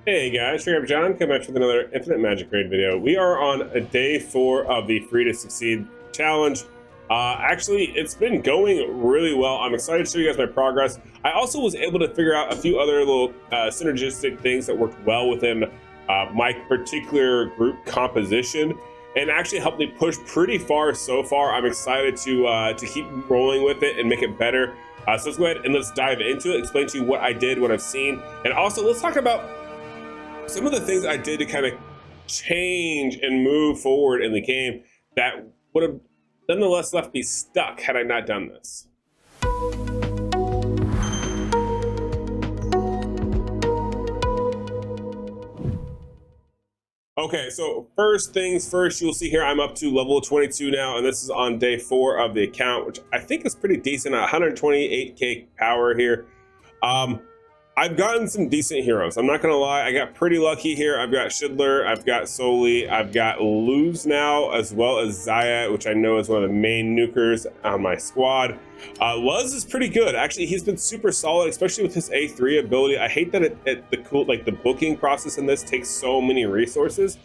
Hey guys, Trigger John, come back with another Infinite Magicraid video. We are on a day 4 of the Free to Succeed challenge. Actually, it's been going really well. I'm excited to show you guys my progress. I also was able to figure out a few other little synergistic things that worked well within my particular group composition and actually helped me push pretty far so far. I'm excited to keep rolling with it and make it better. So let's go ahead and let's dive into it, explain to you what I did, what I've seen, and also let's talk about some of the things I did to kind of change and move forward in the game that would have nonetheless left me stuck had I not done this. Okay, so first things first, you'll see here I'm up to level 22 now, and this is on day 4 of the account, which I think is pretty decent at 128k power here. I've gotten some decent heroes. I'm not gonna lie, I got pretty lucky here. I've got Schindler, I've got Soli, I've got Luz now, as well as Zaya, which I know is one of the main nukers on my squad. Luz is pretty good. Actually, he's been super solid, especially with his A3 ability. I hate that the booking process in this takes so many resources,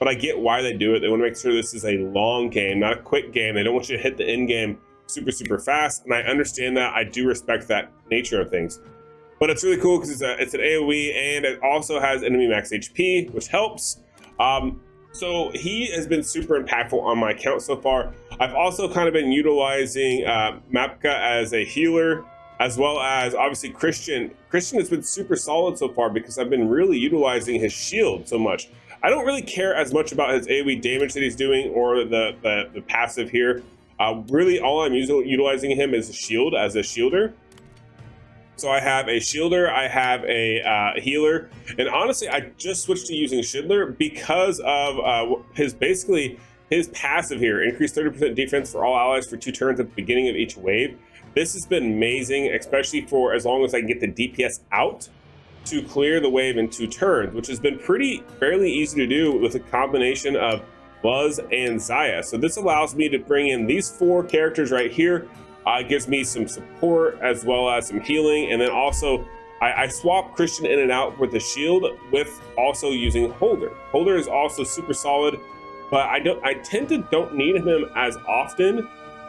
but I get why they do it. They want to make sure this is a long game, not a quick game. They don't want you to hit the end game super fast, and I understand that. I do respect that nature of things. But it's really cool because it's an AoE and it also has enemy max HP, which helps. So he has been super impactful on my account so far. I've also kind of been utilizing Mapka as a healer, as well as obviously Christian. Christian has been super solid so far because I've been really utilizing his shield so much. I don't really care as much about his AoE damage that he's doing or the passive here. Really all I'm utilizing him is a shield, as a shielder. So I have a shielder, I have a healer, and honestly, I just switched to using Schindler because of his passive here, increased 30% defense for all allies for 2 turns at the beginning of each wave. This has been amazing, especially for as long as I can get the DPS out to clear the wave in 2 turns, which has been fairly easy to do with a combination of Luz and Zaya. So this allows me to bring in these 4 characters right here. It gives me some support as well as some healing, and then also I swap Christian in and out with the shield with also using Holder. Holder is also super solid, but I tend to don't need him as often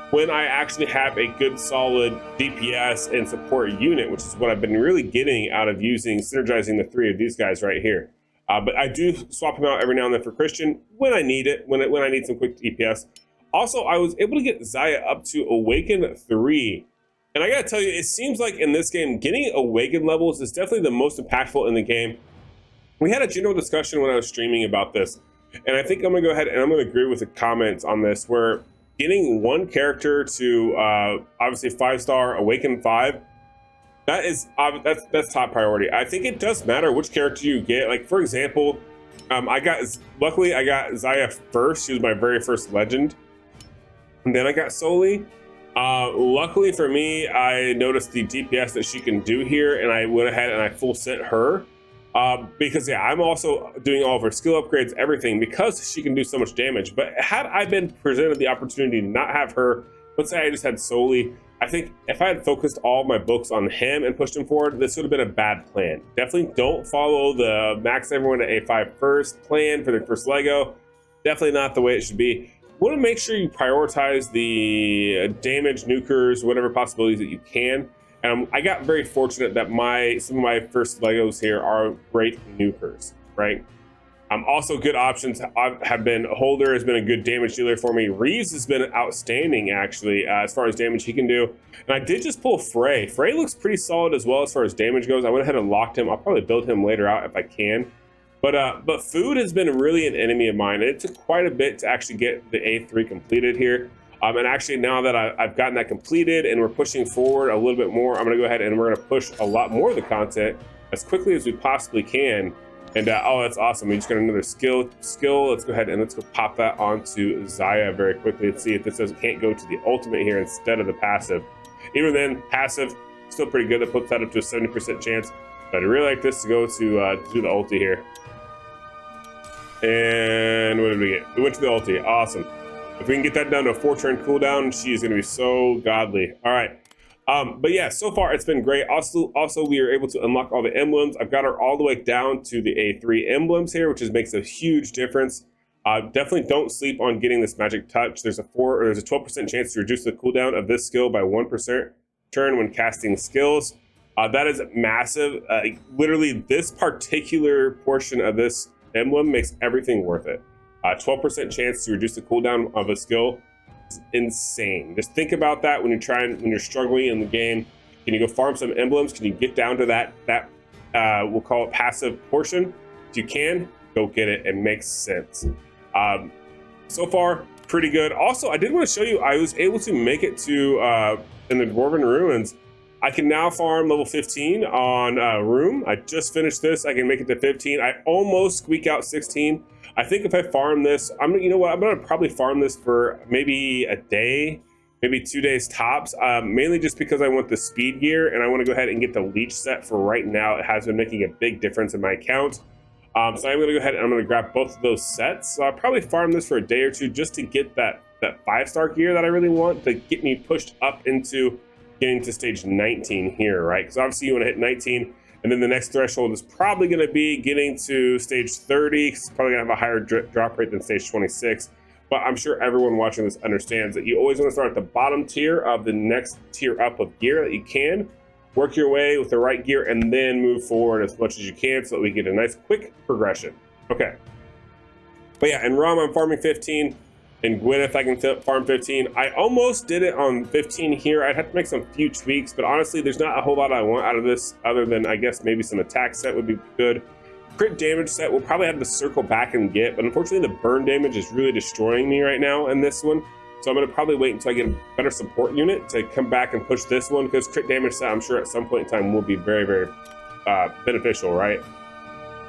when I actually have a good solid DPS and support unit, which is what I've been really getting out of synergizing the 3 of these guys right here. But I do swap him out every now and then for Christian when I need it, when I need some quick DPS. Also, I was able to get Zaya up to Awaken 3. And I gotta tell you, it seems like in this game, getting Awaken levels is definitely the most impactful in the game. We had a general discussion when I was streaming about this, and I think I'm gonna go ahead and I'm gonna agree with the comments on this, where getting one character to obviously 5-star Awaken 5, that's top priority. I think it does matter which character you get. Like, for example, luckily I got Zaya first. She was my very first legend. And then I got Soli. Luckily for me, I noticed the DPS that she can do here, and I went ahead and I full sent her. Because yeah, I'm also doing all of her skill upgrades, everything, because she can do so much damage. But had I been presented the opportunity to not have her, let's say I just had Soli, I think if I had focused all my books on him and pushed him forward, this would have been a bad plan. Definitely don't follow the max everyone to A5 first plan for their first Lego. Definitely not the way it should be. Want to make sure you prioritize the damage nukers, whatever possibilities that you can. I got very fortunate that some of my first Legos here are great nukers, right? Also good options have been Holder has been a good damage dealer for me. Reeves has been outstanding actually as far as damage he can do. And I did just pull Frey. Frey looks pretty solid as well as far as damage goes. I went ahead and locked him. I'll probably build him later out if I can. But food has been really an enemy of mine. It took quite a bit to actually get the A3 completed here. And actually now that I've gotten that completed and we're pushing forward a little bit more, I'm gonna go ahead and we're gonna push a lot more of the content as quickly as we possibly can. And oh, that's awesome. We just got another skill. Let's go ahead and let's go pop that onto Zaya very quickly. Let's see if this can't go to the ultimate here instead of the passive. Even then, passive, still pretty good. That puts that up to a 70% chance. But I'd really like this to go to do the ulti here. And what did we get? We went to the ulti. Awesome. If we can get that down to a 4-turn cooldown, she is going to be so godly. All right. But yeah, so far it's been great. Also we are able to unlock all the emblems. I've got her all the way down to the A3 emblems here, which makes a huge difference. Definitely don't sleep on getting this magic touch. There's a 12% chance to reduce the cooldown of this skill by 1% turn when casting skills. That is massive. Literally, this particular portion of this emblem makes everything worth it. 12% chance to reduce the cooldown of a skill. Insane. Just think about that when you're struggling in the game. Can you go farm some emblems? Can you get down to that we'll call it passive portion? If you can, go get it. It makes sense. So far, pretty good. Also, I did want to show you, I was able to make it to in the Dwarven Ruins. I can now farm level 15 on Room. I just finished this. I can make it to 15. I almost squeak out 16. I think if I farm this, you know what? I'm gonna probably farm this for maybe a day, maybe 2 days tops. Mainly just because I want the speed gear and I want to go ahead and get the leech set for right now. It has been making a big difference in my account. So I'm gonna go ahead and I'm gonna grab both of those sets. So I'll probably farm this for a day or two just to get that 5-star gear that I really want to get me pushed up into getting to stage 19 here, right? Because obviously you want to hit 19. And then the next threshold is probably going to be getting to stage 30. It's probably going to have a higher drop rate than stage 26. But I'm sure everyone watching this understands that you always want to start at the bottom tier of the next tier up of gear that you can. Work your way with the right gear and then move forward as much as you can so that we get a nice quick progression. Okay. But yeah, in Rum, I'm farming 15. In Gwyneth, I can farm 15. I almost did it on 15 here. I'd have to make some few tweaks, but honestly, there's not a whole lot I want out of this other than, I guess, maybe some attack set would be good. Crit damage set we'll probably have to circle back and get, but unfortunately, the burn damage is really destroying me right now in this one. So I'm going to probably wait until I get a better support unit to come back and push this one, because crit damage set, I'm sure at some point in time will be very, very beneficial, right?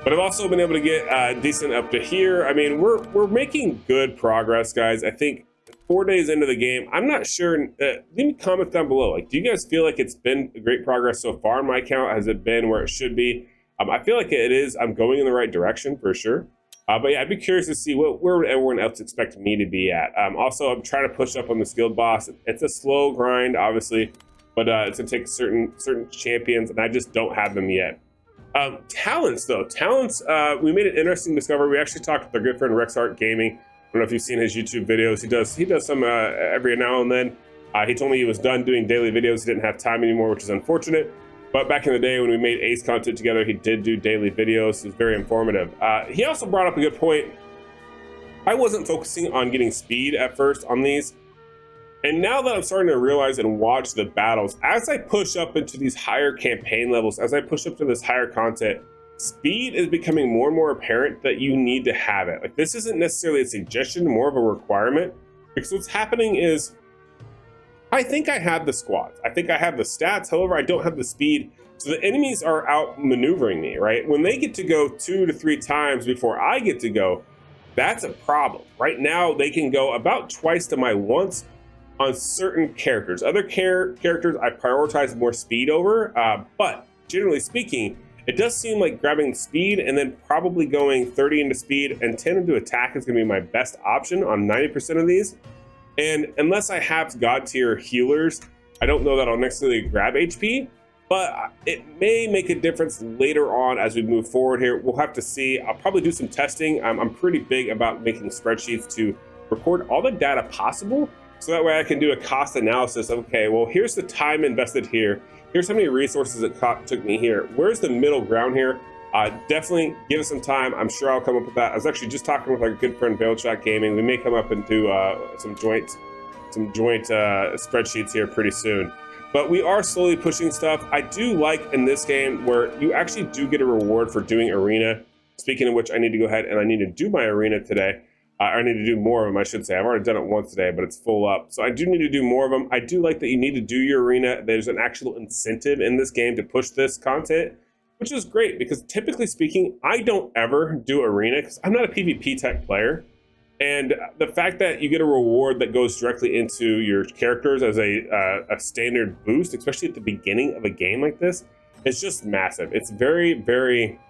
But I've also been able to get decent up to here. I mean, we're making good progress, guys. I think 4 days into the game, I'm not sure. Leave me comments down below. Like, do you guys feel like it's been great progress so far in my account? Has it been where it should be? I feel like it is. I'm going in the right direction for sure. But yeah, I'd be curious to see where would everyone else expect me to be at. Also, I'm trying to push up on the skilled boss. It's a slow grind, obviously, but it's gonna take certain champions, and I just don't have them yet. Talents, though. We made an interesting discovery. We actually talked with our good friend Rexart Gaming. I don't know if you've seen his YouTube videos. He does some every now and then. He told me he was done doing daily videos. He didn't have time anymore, which is unfortunate. But back in the day when we made Ace content together, he did do daily videos. It was very informative. He also brought up a good point. I wasn't focusing on getting speed at first on these. And now that I'm starting to realize and watch the battles, as I push up into these higher campaign levels, as I push up to this higher content, speed is becoming more and more apparent that you need to have it. Like, this isn't necessarily a suggestion, more of a requirement. Because what's happening is, I think I have the squads. I think I have the stats. However, I don't have the speed. So the enemies are outmaneuvering me, right? When they get to go 2 to 3 times before I get to go, that's a problem. Right now, they can go about twice to my once on certain characters. Other characters I prioritize more speed over, but generally speaking, it does seem like grabbing speed and then probably going 30 into speed and 10 into attack is going to be my best option on 90% of these. And unless I have god tier healers, I don't know that I'll necessarily grab HP, but it may make a difference later on as we move forward here. We'll have to see. I'll probably do some testing. I'm pretty big about making spreadsheets to record all the data possible, so that way I can do a cost analysis of, okay, well, here's the time invested here. Here's how many resources it took me here. Where's the middle ground here? Definitely give us some time. I'm sure I'll come up with that. I was actually just talking with our good friend Veilshot Gaming. We may come up and do some joint spreadsheets here pretty soon. But we are slowly pushing stuff. I do like in this game where you actually do get a reward for doing arena. Speaking of which, I need to go ahead and I need to do my arena today. I need to do more of them, I should say. I've already done it once today, but it's full up. So I do need to do more of them. I do like that you need to do your arena. There's an actual incentive in this game to push this content, which is great because typically speaking, I don't ever do arena because I'm not a PvP type player. And the fact that you get a reward that goes directly into your characters as a standard boost, especially at the beginning of a game like this, is just massive. It's very, very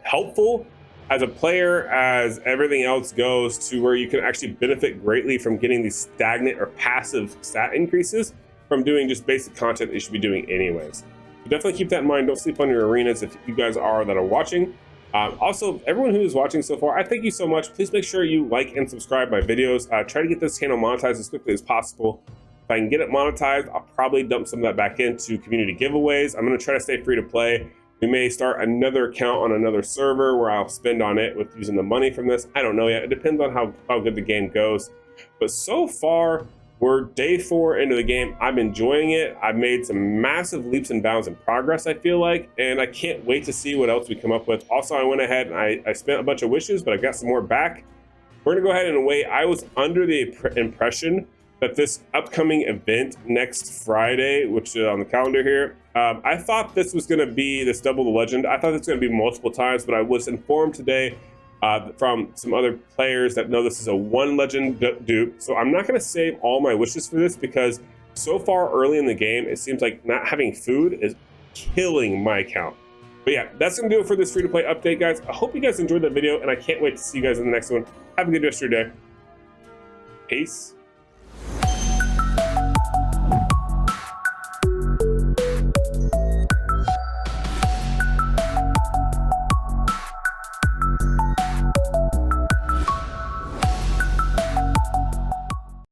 helpful as a player, as everything else goes, to where you can actually benefit greatly from getting these stagnant or passive stat increases. from doing just basic content that you should be doing anyways. So definitely keep that in mind. Don't sleep on your arenas if you guys are that are watching. Also, everyone who is watching so far, I thank you so much. Please make sure you like and subscribe my videos. Try to get this channel monetized as quickly as possible. If I can get it monetized, I'll probably dump some of that back into community giveaways. I'm going to try to stay free to play. We may start another account on another server where I'll spend on it with using the money from this. I don't know yet. It depends on how good the game goes. But so far, we're day 4 into the game. I'm enjoying it. I've made some massive leaps and bounds in progress, I feel like, and I can't wait to see what else we come up with. Also, I went ahead and I spent a bunch of wishes, but I got some more back. We're gonna go ahead and wait. I was under the impression that this upcoming event next Friday, which is on the calendar here, I thought this was gonna be this double the legend. I thought this was gonna be multiple times, but I was informed today from some other players that know this is a 1 legend dupe. So I'm not going to save all my wishes for this because so far early in the game, it seems like not having food is killing my account. But yeah, that's going to do it for this free to play update, guys. I hope you guys enjoyed the video and I can't wait to see you guys in the next one. Have a good rest of your day. Peace.